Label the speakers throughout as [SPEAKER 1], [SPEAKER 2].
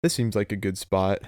[SPEAKER 1] This seems like a good spot.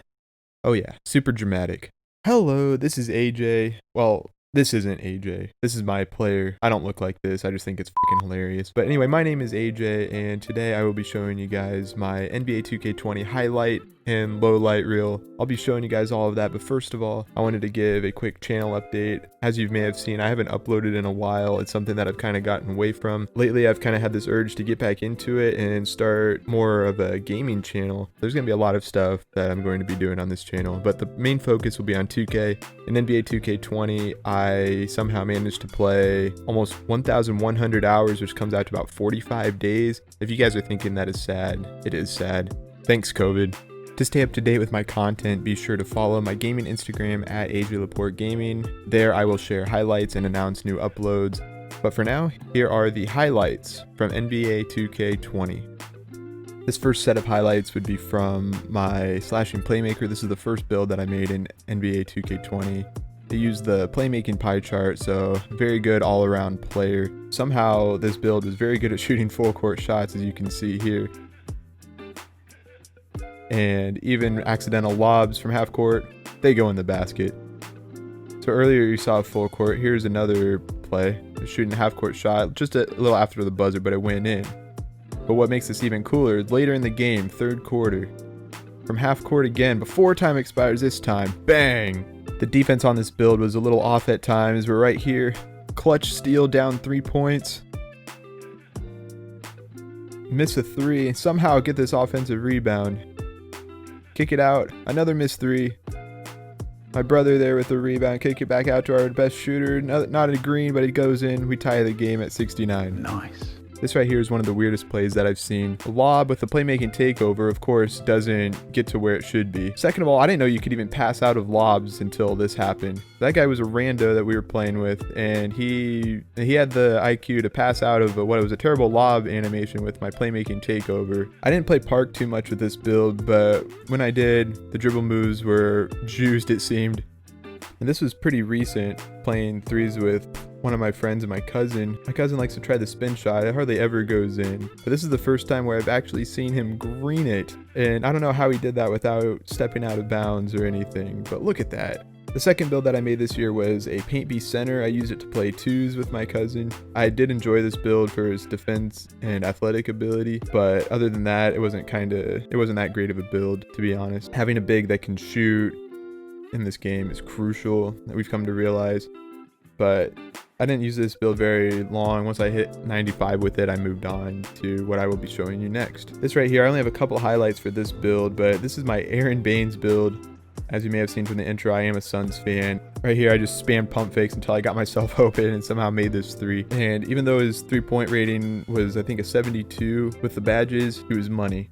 [SPEAKER 1] Oh yeah, super dramatic. Hello, this is AJ. Well, this isn't AJ. This is my player. I don't look like this. I just think it's freaking hilarious. But anyway, my name is AJ, and today I will be showing you guys my NBA 2K20 highlight and low light reel. I'll be showing you guys all of that, but first of all, I wanted to give a quick channel update. As you may have seen, I haven't uploaded in a while. It's something that I've kind of gotten away from. Lately, I've kind of had this urge to get back into it and start more of a gaming channel. There's going to be a lot of stuff that I'm going to be doing on this channel, but the main focus will be on 2K. In NBA 2K20, I somehow managed to play almost 1,100 hours, which comes out to about 45 days. If you guys are thinking that is sad, it is sad. Thanks, COVID. To stay up to date with my content, be sure to follow my gaming Instagram at AJLaporteGaming. There I will share highlights and announce new uploads. But for now, here are the highlights from NBA 2K20. This first set of highlights would be from my slashing playmaker. This is the first build that I made in NBA 2K20. I used the playmaking pie chart, so very good all-around player. Somehow this build was very good at shooting full court shots, as you can see here. And even accidental lobs from half court, they go in the basket. So earlier you saw full court. Here's another play, shooting a half court shot just a little after the buzzer, but it went in. But what makes this even cooler, later in the game, third quarter, from half court again, before time expires this time, bang! The defense on this build was a little off at times. We're right here, clutch steal, down 3 points. Miss a three, somehow get this offensive rebound. Kick it out, another missed three. My brother there with the rebound, kick it back out to our best shooter. Not a green, but it goes in. We tie the game at 69.
[SPEAKER 2] Nice.
[SPEAKER 1] This right here is one of the weirdest plays that I've seen. A lob with the playmaking takeover, of course, doesn't get to where it should be. Second of all, I didn't know you could even pass out of lobs until this happened. That guy was a rando that we were playing with, and he had the IQ to pass out of what was a terrible lob animation with my playmaking takeover. I didn't play park too much with this build, but when I did, the dribble moves were juiced, it seemed. And this was pretty recent, playing threes with one of my friends and my cousin. My cousin likes to try the spin shot. It hardly ever goes in. But this is the first time where I've actually seen him green it. And I don't know how he did that without stepping out of bounds or anything. But look at that. The second build that I made this year was a paint B center. I used it to play twos with my cousin. I did enjoy this build for his defense and athletic ability, but other than that, it wasn't that great of a build, to be honest. Having a big that can shoot in this game is crucial, that we've come to realize. But I didn't use this build very long. Once I hit 95 with it, I moved on to what I will be showing you next. This right here, I only have a couple highlights for this build, but this is my Aaron Baines build. As you may have seen from the intro, I am a Suns fan. Right here, I just spammed pump fakes until I got myself open and somehow made this three. And even though his three-point rating was, I think, a 72 with the badges, he was money.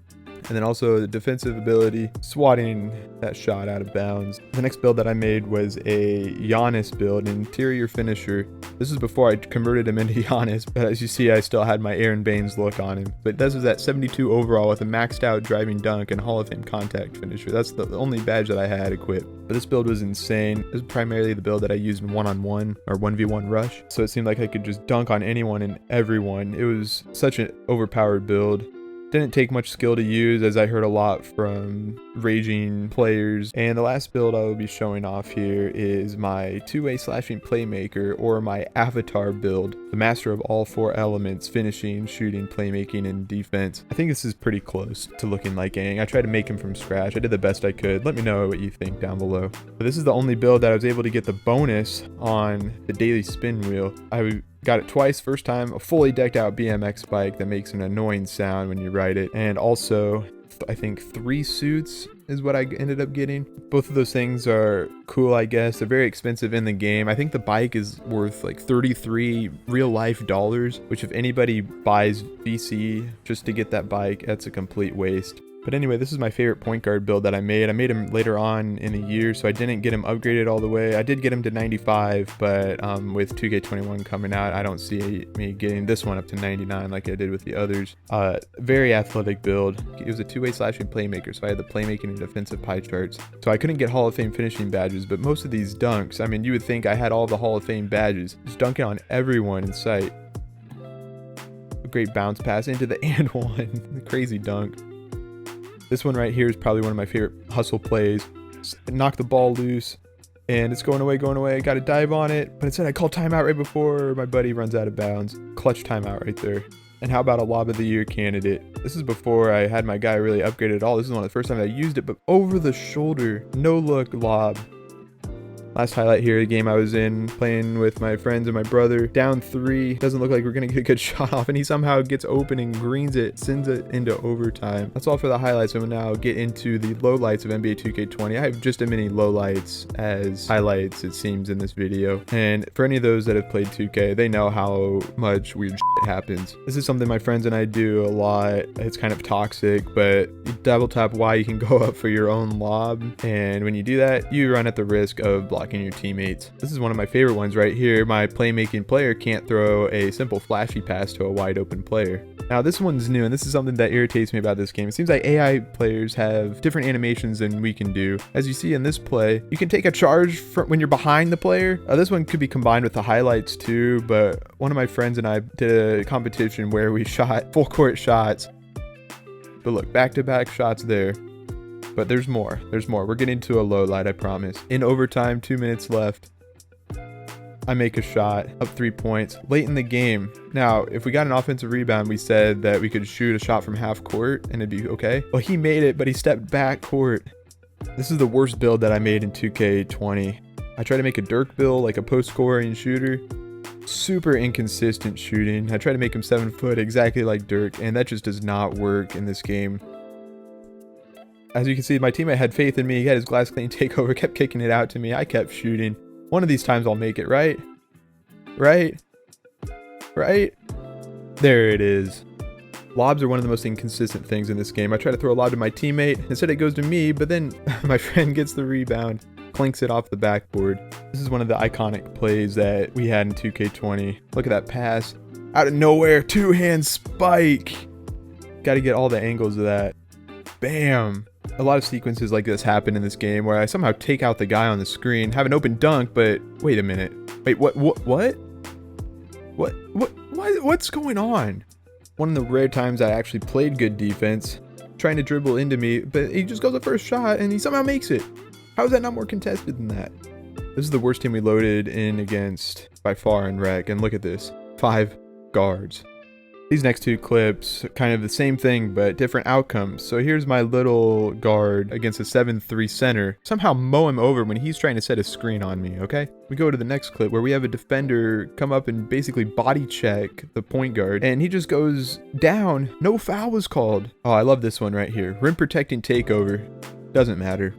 [SPEAKER 1] And then also the defensive ability, swatting that shot out of bounds. The next build that I made was a Giannis build, an interior finisher. This is before I converted him into Giannis, but as you see, I still had my Aaron Baines look on him. But this was at 72 overall with a maxed out driving dunk and Hall of Fame contact finisher. That's the only badge that I had equipped. But this build was insane. It was primarily the build that I used in one-on-one or 1v1 rush. So it seemed like I could just dunk on anyone and everyone. It was such an overpowered build. Didn't take much skill to use, as I heard a lot from raging players. And the last build I will be showing off here is my two-way slashing playmaker, or my avatar build, the master of all four elements: finishing, shooting, playmaking, and defense. I think this is pretty close to looking like Aang. I tried to make him from scratch. I did the best I could. Let me know what you think down below. But this is the only build that I was able to get the bonus on the daily spin wheel. I got it twice. First time, a fully decked out BMX bike that makes an annoying sound when you ride it. And also, I think 3 suits is what I ended up getting. Both of those things are cool, I guess. They're very expensive in the game. I think the bike is worth like 33 real life dollars, which if anybody buys VC just to get that bike, that's a complete waste. But anyway, this is my favorite point guard build that I made. I made him later on in the year, so I didn't get him upgraded all the way. I did get him to 95, but with 2K21 coming out, I don't see me getting this one up to 99 like I did with the others. Very athletic build. It was a two-way slashing playmaker, so I had the playmaking and defensive pie charts. So I couldn't get Hall of Fame finishing badges, but most of these dunks, I mean, you would think I had all the Hall of Fame badges. Just dunking on everyone in sight. A great bounce pass into the and one. The crazy dunk. This one right here is probably one of my favorite hustle plays. Knock the ball loose, and it's going away. Got to dive on it, but instead I call timeout right before my buddy runs out of bounds. Clutch timeout right there. And how about a lob of the year candidate? This is before I had my guy really upgraded at all. This is one of the first times I used it, but over the shoulder, no look lob. Last highlight here, the game I was in, playing with my friends and my brother. Down 3. Doesn't look like we're going to get a good shot off, and he somehow gets open and greens it, sends it into overtime. That's all for the highlights. So we'll now get into the lowlights of NBA 2K20. I have just as many lowlights as highlights, it seems, in this video. And for any of those that have played 2K, they know how much weird shit happens. This is something my friends and I do a lot. It's kind of toxic, but you double tap Y, you can go up for your own lob. And when you do that, you run at the risk of blocking your teammates. This is one of my favorite ones right here. My playmaking player can't throw a simple flashy pass to a wide open player. Now this one's new, and this is something that irritates me about this game. It seems like AI players have different animations than we can do. As you see in this play, you can take a charge when you're behind the player. This one could be combined with the highlights too, but one of my friends and I did a competition where we shot full court shots. But look, back-to-back shots there. But there's more. We're getting to a low light, I promise. In overtime, 2 minutes left. I make a shot, up 3 points, late in the game. Now, if we got an offensive rebound, we said that we could shoot a shot from half court and it'd be okay. Well, he made it, but he stepped back court. This is the worst build that I made in 2K20. I tried to make a Dirk build, like a post-scoring shooter. Super inconsistent shooting. I tried to make him 7 foot, exactly like Dirk, and that just does not work in this game. As you can see, my teammate had faith in me. He had his glass clean takeover, kept kicking it out to me. I kept shooting. One of these times I'll make it, right? Right? There it is. Lobs are one of the most inconsistent things in this game. I try to throw a lob to my teammate. Instead it goes to me, but then my friend gets the rebound, clinks it off the backboard. This is one of the iconic plays that we had in 2K20. Look at that pass. Out of nowhere, two-hand spike. Got to get all the angles of that. Bam. A lot of sequences like this happen in this game where I somehow take out the guy on the screen, have an open dunk, but wait a minute. Wait, what's going on? One of the rare times I actually played good defense, trying to dribble into me, but he just goes the first shot and he somehow makes it. How is that not more contested than that? This is the worst team we loaded in against by far in rec, and look at this. 5 guards. These next 2 clips, kind of the same thing, but different outcomes. So here's my little guard against a 7'3" center. Somehow mow him over when he's trying to set a screen on me, okay? We go to the next clip where we have a defender come up and basically body check the point guard, and he just goes down. No foul was called. Oh, I love this one right here. Rim protecting takeover. Doesn't matter.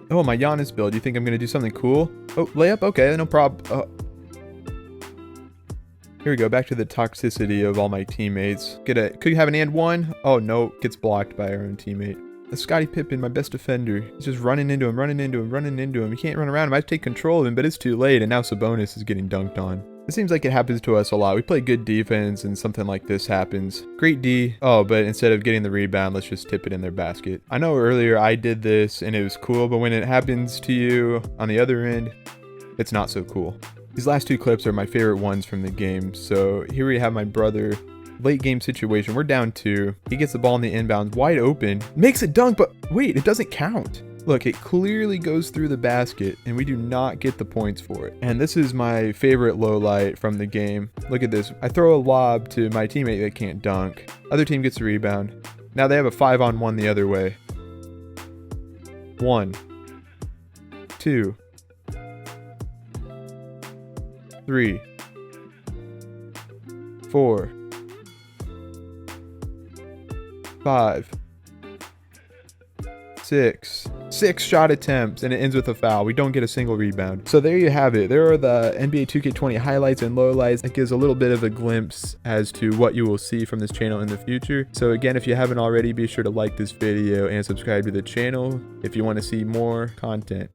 [SPEAKER 1] Oh, my Giannis build. You think I'm going to do something cool? Oh, layup? Okay, no problem. Here we go, back to the toxicity of all my teammates. Could you have an and one? Oh no, gets blocked by our own teammate. That's Scottie Pippen, my best defender. He's just running into him. You can't run around him. I have to take control of him, but it's too late, and now Sabonis is getting dunked on. It seems like it happens to us a lot. We play good defense, and something like this happens. Great D. Oh, but instead of getting the rebound, let's just tip it in their basket. I know earlier I did this, and it was cool, but when it happens to you on the other end, it's not so cool. These last 2 clips are my favorite ones from the game. So here we have my brother, late game situation. We're down 2. He gets the ball in the inbounds, wide open, makes a dunk, but wait, it doesn't count. Look, it clearly goes through the basket, and we do not get the points for it. And this is my favorite low light from the game. Look at this. I throw a lob to my teammate that can't dunk. Other team gets a rebound. Now they have a 5-on-1 the other way. 1, 2, 3, 4, 5, 6. 6 shot attempts, and it ends with a foul. We don't get a single rebound. So there you have it. There are the NBA 2K20 highlights and lowlights. It gives a little bit of a glimpse as to what you will see from this channel in the future. So again, if you haven't already, be sure to like this video and subscribe to the channel if you want to see more content.